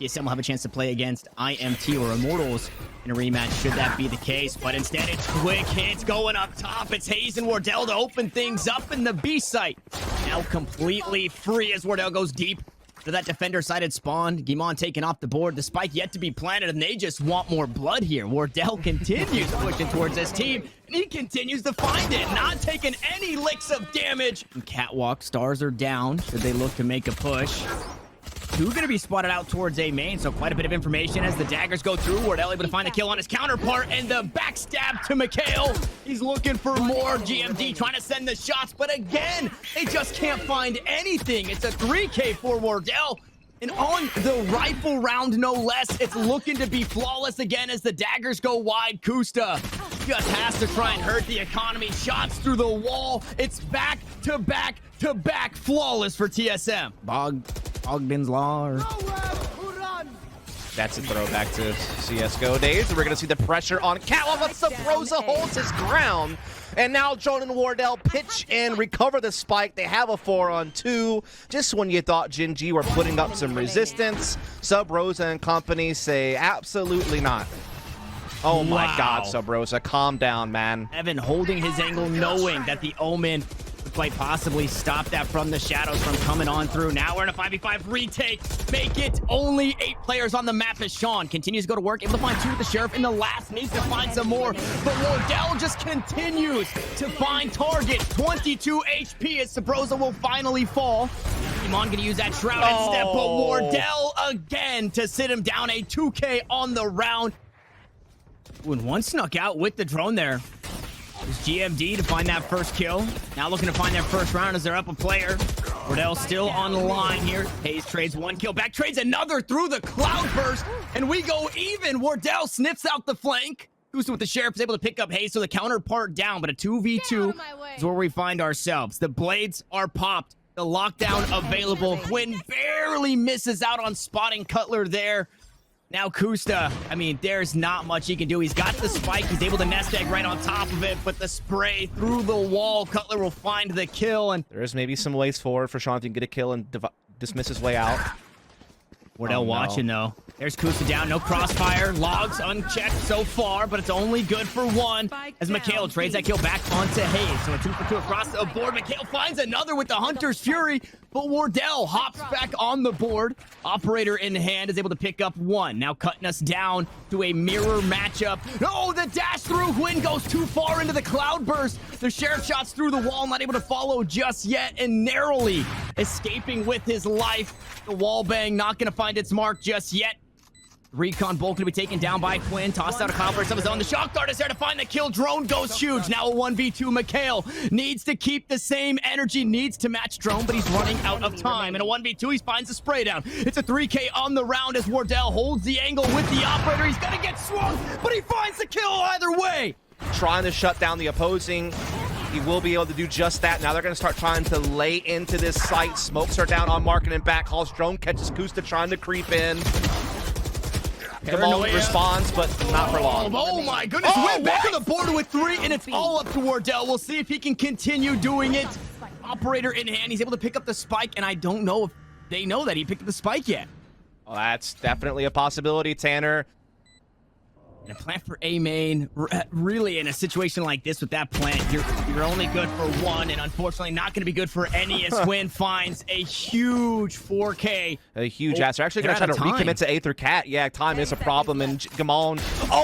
TSM will have a chance to play against IMT or Immortals in a rematch, should that be the case. But instead, it's quick hits going up top. It's Hayes and Wardell to open things up in the B site. Now completely free as Wardell goes deep to that defender-sided spawn. Guimon taken off the board. The spike yet to be planted, and they just want more blood here. Wardell continues pushing towards this team, and he continues to find it, not taking any licks of damage. And Catwalk, stars are down. Should they look to make a push? Two going to be spotted out towards A main, so quite a bit of information as the daggers go through. Wardell able to find the kill on his counterpart, and the backstab to Mikhail. He's looking for more. GMD trying to send the shots, but again, they just can't find anything. It's a 3K for Wardell, and on the rifle round, no less, it's looking to be flawless again as the daggers go wide. Kusta just has to try and hurt the economy. Shots through the wall. It's back to back to back flawless for TSM. Ogden's Law. That's a throwback to CSGO days. We're going to see the pressure on Catwalk, but subroza holds his ground. And now Drone and Wardell pitch and recover the spike. They have a 4-on-2. Just when you thought Gen.G were putting up some resistance, subroza and company say absolutely not. Oh my God, subroza, calm down, man. Evan holding his angle, knowing that the Omen quite possibly stop that from the shadows from coming on through. Now we're in a 5v5 retake. Make it only 8 players on the map as Sean continues to go to work, able to find 2 with the Sheriff in the last, needs to find some more. But Wardell just continues to find targets. 22 HP as subroza will finally fall. Iman gonna use that Shroud instead, but Wardell again to sit him down. A 2K on the round. When one snuck out with the drone there. It's GMD to find that first kill. Now looking to find that first round as they're up a player. Wardell still on the line here. Hayes trades 1 kill, back trades another through the cloud burst, and we go even. Wardell sniffs out the flank. Who's with the Sheriff is able to pick up Hayes, so the counterpart down, but a 2v2 is where we find ourselves. The blades are popped, the lockdown available. Quinn barely misses out on spotting Cutler there. Now Kusta, I mean, there's not much he can do. He's got the spike. He's able to nest egg right on top of it, but the spray through the wall. Cutler will find the kill. And there is maybe some ways forward for Sean to get a kill and dismiss his way out. Wardell watching, though. There's Kusta down. No crossfire. Logs unchecked so far, but it's only good for 1 as Mikhail trades that kill back onto Hayes. So a 2 for 2 across the board. Mikhail finds another with the Hunter's Fury, but Wardell hops back on the board. Operator in hand is able to pick up 1. Now cutting us down to a mirror matchup. Oh, the dash through. Quinn goes too far into the cloud burst. The Sheriff shots through the wall, not able to follow just yet, and narrowly escaping with his life. The wall bang not going to find its mark just yet. Recon Bolt going to be taken down by Quinn. Tossed out a cloud burst of his own. The shock dart is there to find the kill. Drone goes huge. Now a 1v2. Mikhail needs to keep the same energy. Needs to match Drone, but he's running out of time. And a 1v2, he finds the spray down. It's a 3K on the round as Wardell holds the angle with the operator. He's going to get swung, but he finds the kill either way. Trying to shut down the opposing. He will be able to do just that. Now they're going to start trying to lay into this site. Smokes are down on Market and back. Hall's drone catches Kusta trying to creep in. Kamal responds, but not for long. Oh my goodness, went back on the board with 3, and it's all up to Wardell. We'll see if he can continue doing it. Operator in hand, he's able to pick up the spike, and I don't know if they know that he picked up the spike yet. Well, that's definitely a possibility, Tanner. And a plant for A main, really in a situation like this with that plant, you're only good for 1, and unfortunately not going to be good for any as Quinn finds a huge 4K. A huge ass. They're actually going to try to recommit to Aether Cat. Yeah, time is a problem, and Gamon,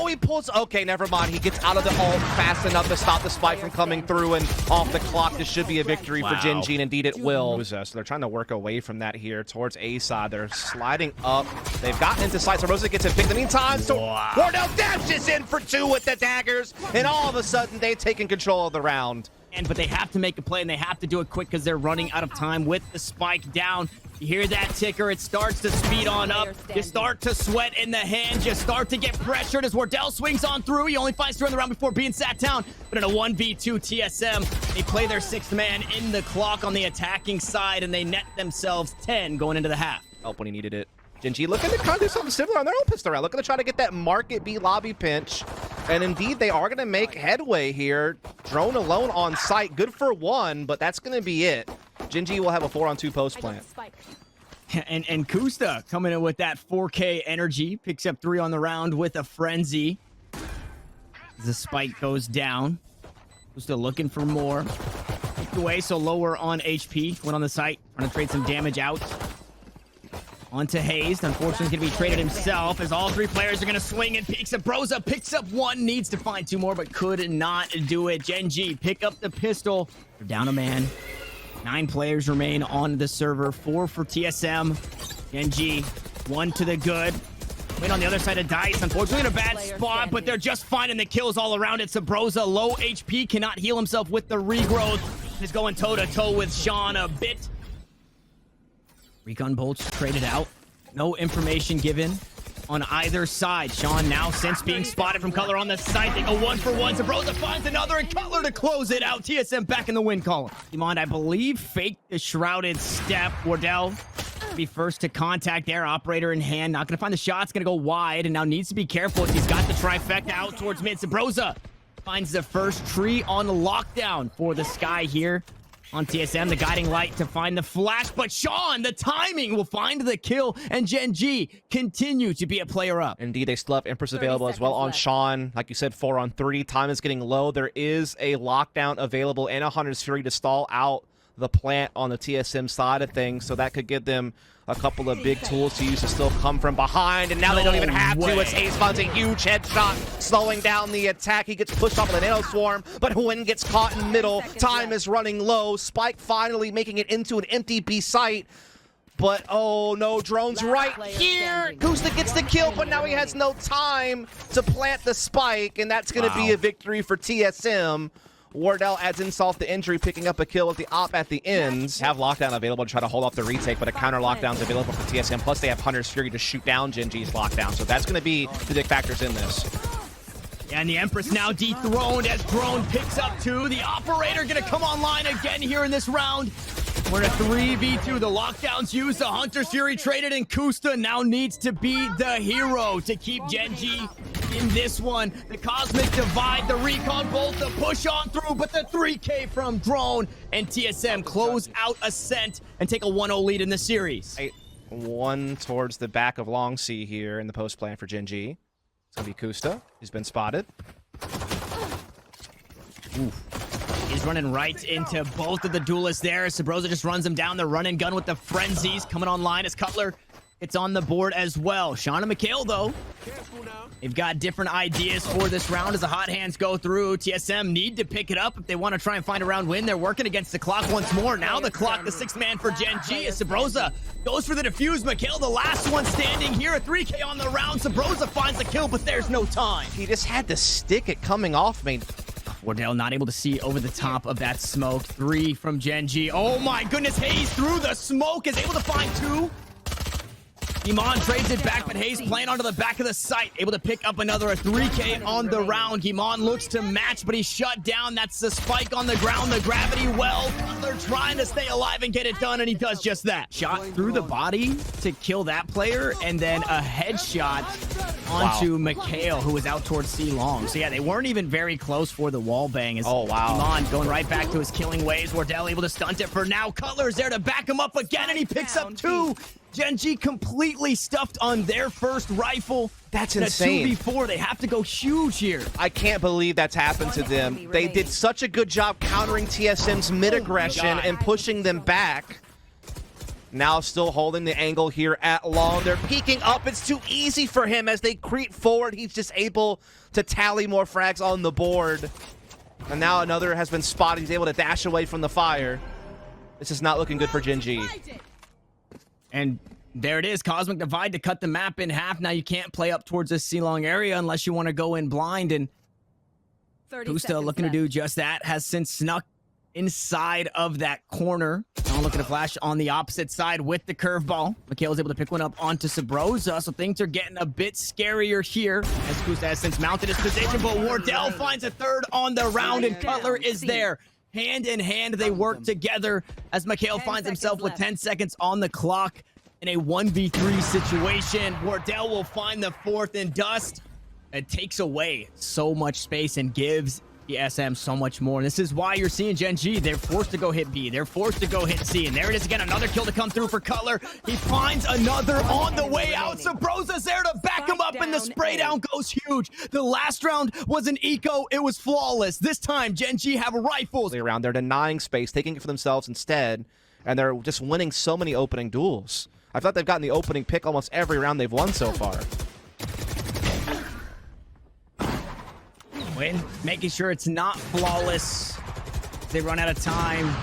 he pulls, okay, never mind. He gets out of the ult fast enough to stop the spike from coming through, and off the clock. This should be a victory for Gen.G, and indeed it will. So they're trying to work away from that here towards A side. They're sliding up. They've gotten into sight, so Rosa gets it picked. In the meantime, so Wardell dashes in for 2 with the daggers, and all of a sudden they've taken control of the round. But they have to make a play, and they have to do it quick because they're running out of time with the spike down. You hear that ticker, it starts to speed on up. You start to sweat in the hands, you start to get pressured as Wardell swings on through. He only finds 3 in the round before being sat down. But in a 1v2 TSM, they play their 6th man in the clock on the attacking side, and they net themselves 10 going into the half. Help when he needed it. Gen.G looking to kind of do something similar on their own pistol round. Looking to try to get that Market B lobby pinch. And indeed, they are going to make headway here. Drone alone on site. Good for 1, but that's going to be it. Gen.G will have a 4-on-2 post plant. And Genghsta coming in with that 4K energy, picks up 3 on the round with a frenzy. The spike goes down. Genghsta looking for more. Picked away, so lower on HP. Went on the site, trying to trade some damage out. Onto Hazed. Unfortunately, going to be traded himself as all 3 players are going to swing and peek. Subroza picks up 1, needs to find 2 more, but could not do it. Gen.G pick up the pistol. They're down a man. 9 players remain on the server. 4 for TSM. Gen.G, 1 to the good. Win on the other side of Dice. Unfortunately, in a bad spot, but they're just finding the kills all around it. Subroza, low HP, cannot heal himself with the regrowth. He's going toe-to-toe with Sean a bit. Recon bolts traded out. No information given on either side. Sean now, since being spotted from Koler on the site, they go 1 for 1. Subroza finds another, and Koler to close it out. TSM back in the win column. Demond, I believe, faked the shrouded step. Wardell be first to contact there. Operator in hand. Not going to find the shots. Going to go wide, and now needs to be careful as he's got the trifecta out towards mid. Subroza finds the first tree on lockdown for the sky here on TSM. The guiding light to find the flash, but Sean, the timing, will find the kill, and Gen.G continue to be a player up. Indeed, they still have Empress available as well on Sean. Like you said, 4 on 3. Time is getting low. There is a lockdown available and a Hunter's Fury to stall out the plant on the TSM side of things, so that could give them a couple of big tools to use to still come from behind, and now they don't even have to. As Hayes finds a huge headshot, slowing down the attack. He gets pushed off of the nano swarm, but Hwin gets caught in middle. Time is running low. Spike finally making it into an empty B site. But, oh no, drone's right here. Genghsta gets the kill, but now he has no time to plant the spike, and that's going to be a victory for TSM. Wardell adds insult to injury, picking up a kill with the op at the ends. Have lockdown available to try to hold off the retake, but a counter lockdown's available for TSM. Plus, they have Hunter's Fury to shoot down Gen.G's lockdown, so that's going to be the big factors in this. And the Empress now dethroned as Drone picks up 2. The Operator going to come online again here in this round. We're in a 3v2. The lockdowns used. The Hunter's Fury traded, and Genghsta now needs to be the hero to keep Gen.G in this one. The Cosmic Divide, the Recon Bolt, the push on through, but the 3K from Drone, and TSM close out Ascent and take a 1-0 lead in the series. 1 towards the back of Long C here in the post plan for Gen.G. It's going to be Genghsta. He's been spotted. He's running right into both of the duelists there. Subroza just runs him down. The run and gun with the frenzies coming online as Cutler it's on the board as well. Sean and Mikhail, though, they've got different ideas for this round as the hot hands go through. TSM need to pick it up if they want to try and find a round win. They're working against the clock once more. Now the clock, the 6th man for Gen.G as Subroza goes for the defuse. Mikhail, the last one standing here. A 3K on the round. Subroza finds the kill, but there's no time. He just had to stick it coming off. I mean, Wardell not able to see over the top of that smoke. 3 from Gen.G. Oh my goodness, Hayes through the smoke is able to find 2. Gimon trades it back, but Hayes playing onto the back of the site, able to pick up another 3K on the round. Gimon looks to match, but he's shut down. That's the spike on the ground, the gravity well. They're trying to stay alive and get it done, and he does just that. Shot through the body to kill that player, and then a headshot onto Mikhail, who was out towards C long. So yeah, they weren't even very close for the wall bang. As Gimon going right back to his killing ways. Wardell able to stunt it for now. Cutler's there to back him up again, and he picks up 2. Gen.G completely stuffed on their first rifle. That's insane. 2v4, they have to go huge here. I can't believe that's happened to them. They did such a good job countering TSM's mid-aggression and pushing them back. Now still holding the angle here at long. They're peeking up. It's too easy for him as they creep forward. He's just able to tally more frags on the board. And now another has been spotted. He's able to dash away from the fire. This is not looking good for Gen.G. And there it is, Cosmic Divide to cut the map in half. Now you can't play up towards this C-long area unless you want to go in blind, and Genghsta looking to do just that. Has since snuck inside of that corner. Now looking to flash on the opposite side with the curveball. Mikhail is able to pick one up onto Subroza, so things are getting a bit scarier here as Genghsta has since mounted his position, but Wardell finds a 3rd on the round, and Cutler is there. Hand in hand, they work together as Mikhail finds himself with 10 seconds on the clock in a 1v3 situation. Wardell will find the 4th in dust. It takes away so much space and gives TSM so much more. This is why you're seeing Gen.G. They're forced to go hit B. They're forced to go hit C. And there it is again. Another kill to come through for koler. He finds another on the way out. Subroza's there to back him up, and the spray down goes huge. The last round was an eco. It was flawless. This time, Gen.G have rifles. Around, they're denying space, taking it for themselves instead, and they're just winning so many opening duels. I thought they've gotten the opening pick almost every round they've won so far. Making sure it's not flawless. They run out of time.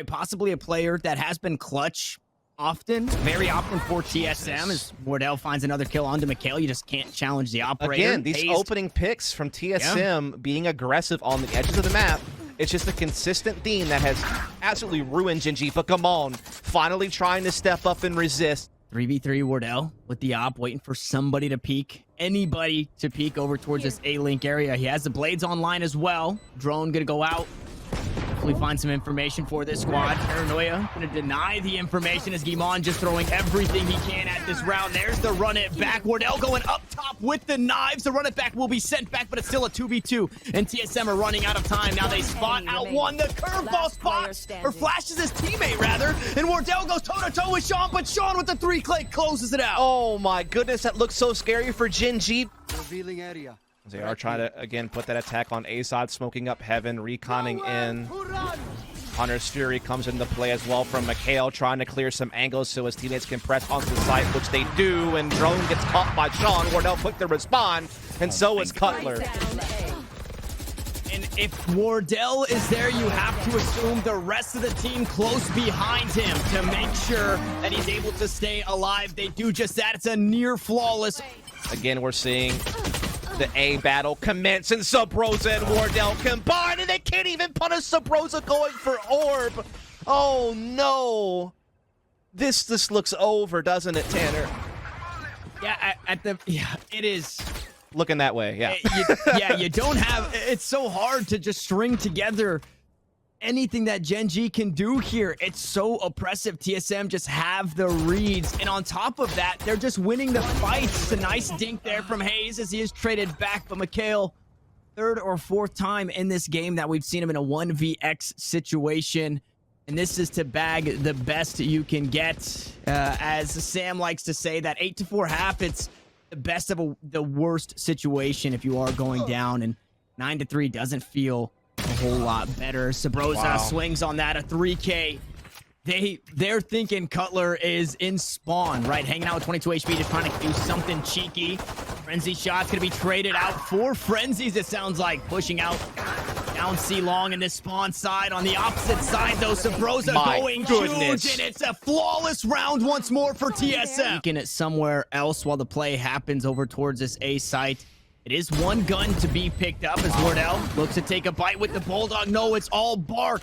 Possibly a player that has been clutch often, very often for TSM, as wardell finds another kill onto Mikhail. You just can't challenge the operator. Again, these opening picks from TSM being aggressive on the edges of the map. It's just a consistent theme that has absolutely ruined Gen.G. But come on, finally trying to step up and resist. 3v3 wardell with the op, waiting for somebody to peek. Anybody to peek over towards this A-Link area. He has the blades online as well. Drone gonna go out. Hopefully find some information for this squad. Paranoia gonna deny the information as GEN.G just throwing everything he can at this round. There's the run it back. Wardell going up top with the knives. The run it back will be sent back, but it's still a 2v2. And TSM are running out of time. Now they spot out one. The curveball spots, or flashes his teammate rather. And Wardell goes toe-to-toe with Sean, but Sean with the 3-click closes it out. Oh my goodness, that looks so scary for Gen.G. Revealing area. They are trying to, again, put that attack on A side, smoking up heaven, reconning in. Hunter's Fury comes into play as well from Mikhail, trying to clear some angles so his teammates can press onto the site, which they do, and Drone gets caught by Sean. Wardell quick to respond, and so is koler. And if Wardell is there, you have to assume the rest of the team close behind him to make sure that he's able to stay alive. They do just that. It's a near flawless. Again, we're seeing the A battle commence, and subroza and wardell combine, and they can't even punish subroza going for orb. Oh no. This looks over, doesn't it, Tanner? Yeah, it is. Looking that way, yeah. You don't have, it's so hard to just string together anything that Gen.G can do here. It's so oppressive. TSM just have the reads, and on top of that, they're just winning the fights. It's a nice dink there from Hayes as he is traded back, but Mikhail, third or fourth time in this game that we've seen him in a 1vx situation, and this is to bag the best you can get. As Sam likes to say, that 8-4 half, it's the best of the worst situation if you are going down, and 9-3 doesn't feel a whole lot better. Subroza swings on that, a 3K. They're thinking koler is in spawn, right? Hanging out with 22 HP, just trying to do something cheeky. Frenzy shot's gonna be traded out for frenzies, it sounds like. Pushing out down C long in this spawn side. On the opposite side, though, Subroza going huge, and it's a flawless round once more for TSM. Taking it somewhere else while the play happens over towards this A site. It is one gun to be picked up as Wardell looks to take a bite with the Bulldog. No, it's all bark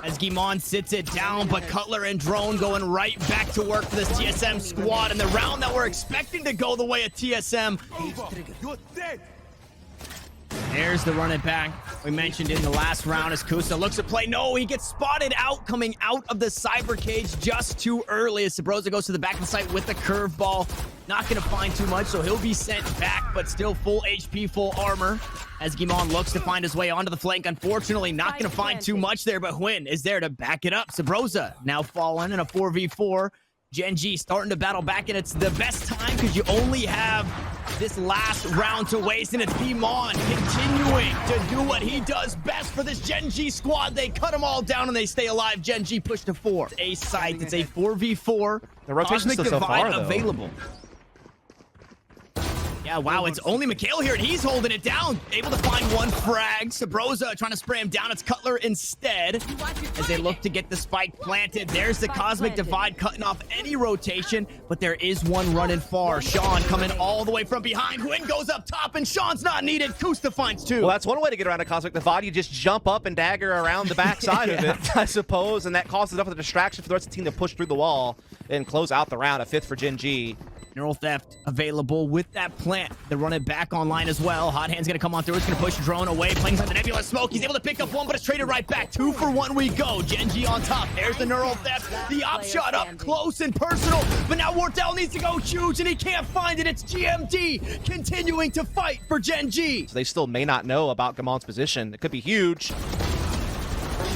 as GEN.G sits it down, but koler and Drone going right back to work for this TSM squad. And the round that we're expecting to go the way of TSM. There's the run it back we mentioned in the last round as Kusa looks to play. No, he gets spotted out coming out of the cyber cage just too early as Subroza goes to the back of the site with the curveball. Not going to find too much, so he'll be sent back, but still full HP, full armor as GEN.G looks to find his way onto the flank. Unfortunately, not going to find too much there, but Hwin is there to back it up. Subroza now fallen in a 4v4. Gen.G starting to battle back, and it's the best time because you only have this last round to waste, and it's GEN.G continuing to do what he does best for this Gen.G squad. They cut them all down and they stay alive. Gen.G pushed to 4. A site, it's a 4v4. The rotation's still so far, though. Available. Yeah, wow, it's only Mikhail here, and he's holding it down. Able to find one frag. Subroza trying to spray him down. It's koler instead as they look to get the spike planted. There's the Cosmic Divide cutting off any rotation, but there is one running far. Sean coming all the way from behind. Hwin goes up top, and Sean's not needed. Kusta finds 2. Well, that's one way to get around a Cosmic Divide. You just jump up and dagger around the backside of it, I suppose, and that causes enough of a distraction for the rest of the team to push through the wall and close out the round. A 5th for Gen.G. Neural Theft available with that plant. They're running back online as well. Hot Hand's gonna come on through. It's gonna push Drone away. Playing inside the Nebula Smoke. He's able to pick up one, but it's traded right back. 2 for 1 we go. Gen.G on top. There's the Neural Theft. The op shot up close and personal. But now wardell needs to go huge, and he can't find it. It's GMD continuing to fight for Gen.G. So they still may not know about Gamon's position. It could be huge.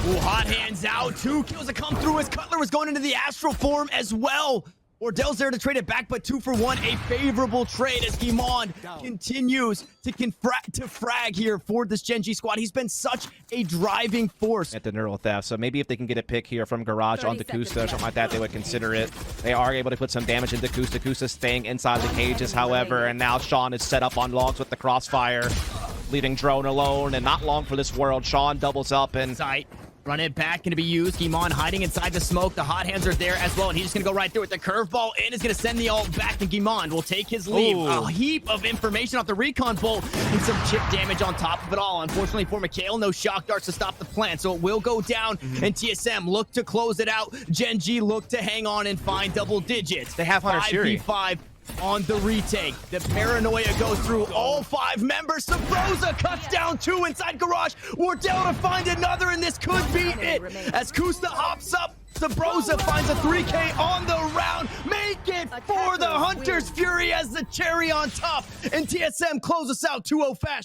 Ooh, Hot Hands out. 2 kills to come through as Cutler was going into the astral form as well. wardell's there to trade it back, but 2 for 1, a favorable trade as Gimon continues to frag here for this Gen.G squad. He's been such a driving force at the Neural Theft. So maybe if they can get a pick here from Garage onto Kusta or something like that, they would consider it. They are able to put some damage into Kusta. Kusta staying inside the cages, however, and now Sean is set up on logs with the crossfire, leaving Drone alone, and not long for this world. Sean doubles up and sight. Run it back, going to be used. Gimon hiding inside the smoke. The Hot Hands are there as well, and he's just going to go right through it. The curveball in is going to send the ult back, and Gimon will take his leave. Ooh. A heap of information off the recon bolt and some chip damage on top of it all. Unfortunately for Mikhail, no shock darts to stop the plant, so it will go down, and TSM look to close it out. Gen.G look to hang on and find double digits. They have Hunter Shuri. 5v5 on the retake. The paranoia goes through all 5 members. Subroza cuts down 2 inside Garage. wardell to find another, and this could be it. As Kusta hops up, Subroza finds a 3K on the round. Make it for the Hunter's Fury as the cherry on top. And TSM closes out 2-0 fashion.